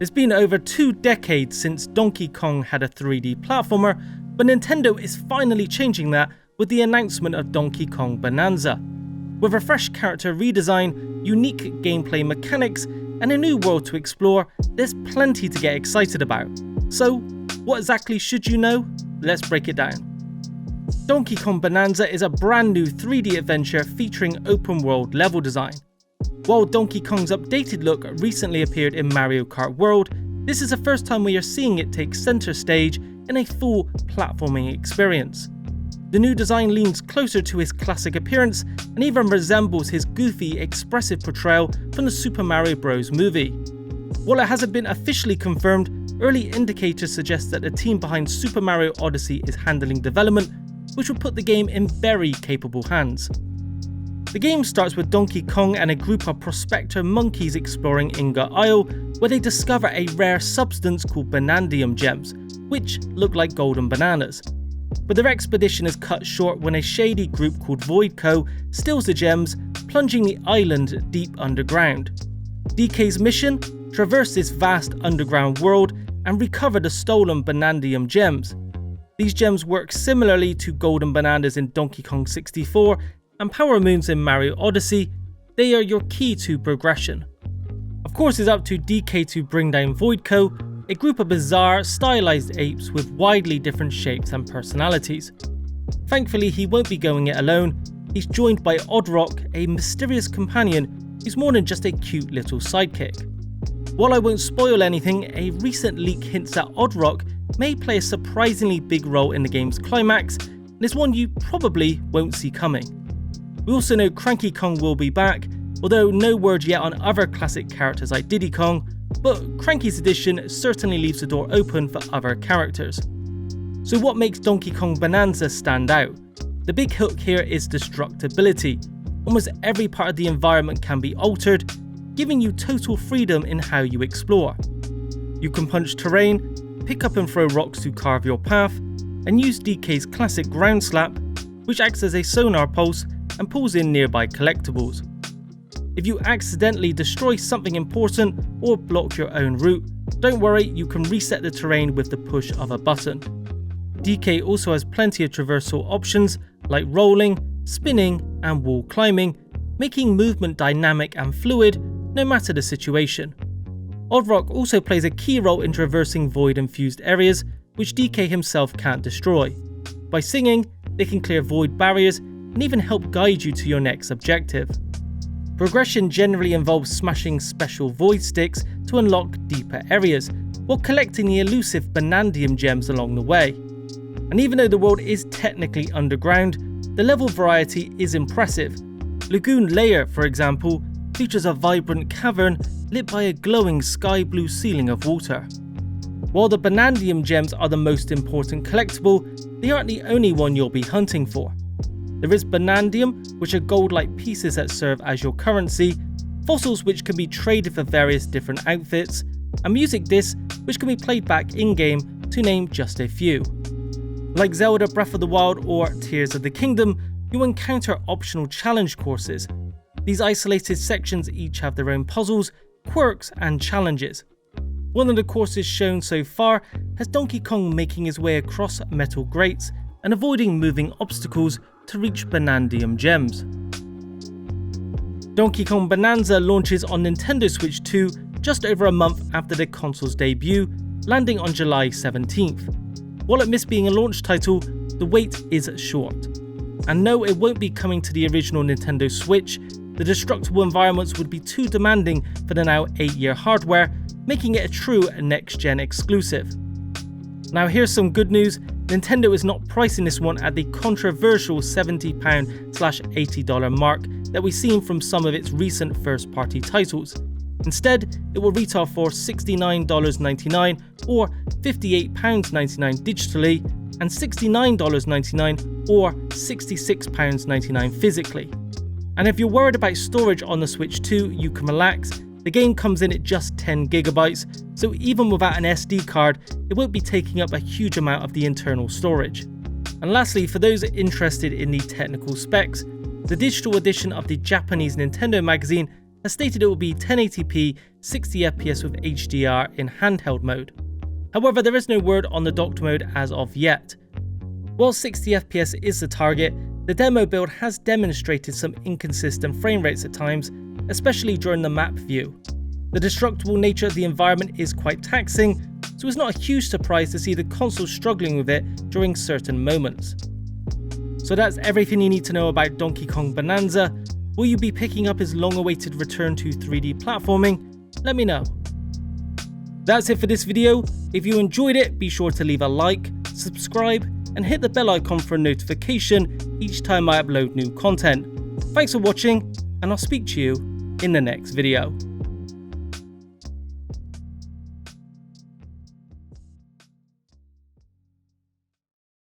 It's been over 2 decades since Donkey Kong had a 3D platformer, but Nintendo is finally changing that with the announcement of Donkey Kong Bananza. With a fresh character redesign, unique gameplay mechanics, and a new world to explore, there's plenty to get excited about. So, what exactly should you know? Let's break it down. Donkey Kong Bananza is a brand new 3D adventure featuring open world level design. While Donkey Kong's updated look recently appeared in Mario Kart World, this is the first time we are seeing it take center stage in a full platforming experience. The new design leans closer to his classic appearance and even resembles his goofy, expressive portrayal from the Super Mario Bros. Movie. While it hasn't been officially confirmed, early indicators suggest that the team behind Super Mario Odyssey is handling development, which will put the game in very capable hands. The game starts with Donkey Kong and a group of prospector monkeys exploring Inga Isle, where they discover a rare substance called Banandium gems, which look like golden bananas. But their expedition is cut short when a shady group called Void Co. steals the gems, plunging the island deep underground. DK's mission? Traverse this vast underground world and recover the stolen Banandium gems. These gems work similarly to golden bananas in Donkey Kong 64 and Power Moons in Mario Odyssey. They are your key to progression. Of course, it's up to DK to bring down Void Co., a group of bizarre, stylized apes with widely different shapes and personalities. Thankfully, he won't be going it alone. He's joined by Oddrock, a mysterious companion who's more than just a cute little sidekick. While I won't spoil anything, a recent leak hints that Oddrock may play a surprisingly big role in the game's climax, and is one you probably won't see coming. We also know Cranky Kong will be back, although no word yet on other classic characters like Diddy Kong, but Cranky's addition certainly leaves the door open for other characters. So what makes Donkey Kong Bananza stand out? The big hook here is destructibility. Almost every part of the environment can be altered, giving you total freedom in how you explore. You can punch terrain, pick up and throw rocks to carve your path, and use DK's classic ground slap, which acts as a sonar pulse and pulls in nearby collectibles. If you accidentally destroy something important or block your own route, don't worry, you can reset the terrain with the push of a button. DK also has plenty of traversal options like rolling, spinning and wall climbing, making movement dynamic and fluid no matter the situation. Oddrock also plays a key role in traversing void-infused areas which DK himself can't destroy. By singing, they can clear void barriers and even help guide you to your next objective. Progression generally involves smashing special void sticks to unlock deeper areas, while collecting the elusive Banandium gems along the way. And even though the world is technically underground, the level variety is impressive. Lagoon Layer, for example, features a vibrant cavern lit by a glowing sky blue ceiling of water. While the Banandium gems are the most important collectible, they aren't the only one you'll be hunting for. There is Banandium, which are gold-like pieces that serve as your currency, fossils which can be traded for various different outfits, and music discs which can be played back in-game, to name just a few. Like Zelda Breath of the Wild or Tears of the Kingdom, you encounter optional challenge courses. These isolated sections each have their own puzzles, quirks and challenges. One of the courses shown so far has Donkey Kong making his way across metal grates and avoiding moving obstacles to reach Banandium gems. Donkey Kong Bananza launches on Nintendo Switch 2 just over a month after the console's debut, landing on July 17th. While it missed being a launch title, the wait is short. And no, it won't be coming to the original Nintendo Switch. The destructible environments would be too demanding for the now 8-year hardware, making it a true next-gen exclusive. Now here's some good news. Nintendo is not pricing this one at the controversial £70/$80 mark that we've seen from some of its recent first-party titles. Instead, it will retail for $69.99 or £58.99 digitally, and $69.99 or £66.99 physically. And if you're worried about storage on the Switch 2, you can relax. The game comes in at just 10GB, so even without an SD card, it won't be taking up a huge amount of the internal storage. And lastly, for those interested in the technical specs, the digital edition of the Japanese Nintendo magazine has stated it will be 1080p 60fps with HDR in handheld mode. However, there is no word on the docked mode as of yet. While 60fps is the target, the demo build has demonstrated some inconsistent frame rates at times, especially during the map view. The destructible nature of the environment is quite taxing, so it's not a huge surprise to see the console struggling with it during certain moments. So that's everything you need to know about Donkey Kong Bananza. Will you be picking up his long-awaited return to 3D platforming? Let me know. That's it for this video. If you enjoyed it, be sure to leave a like, subscribe, and hit the bell icon for a notification each time I upload new content. Thanks for watching, and I'll speak to you in the next video.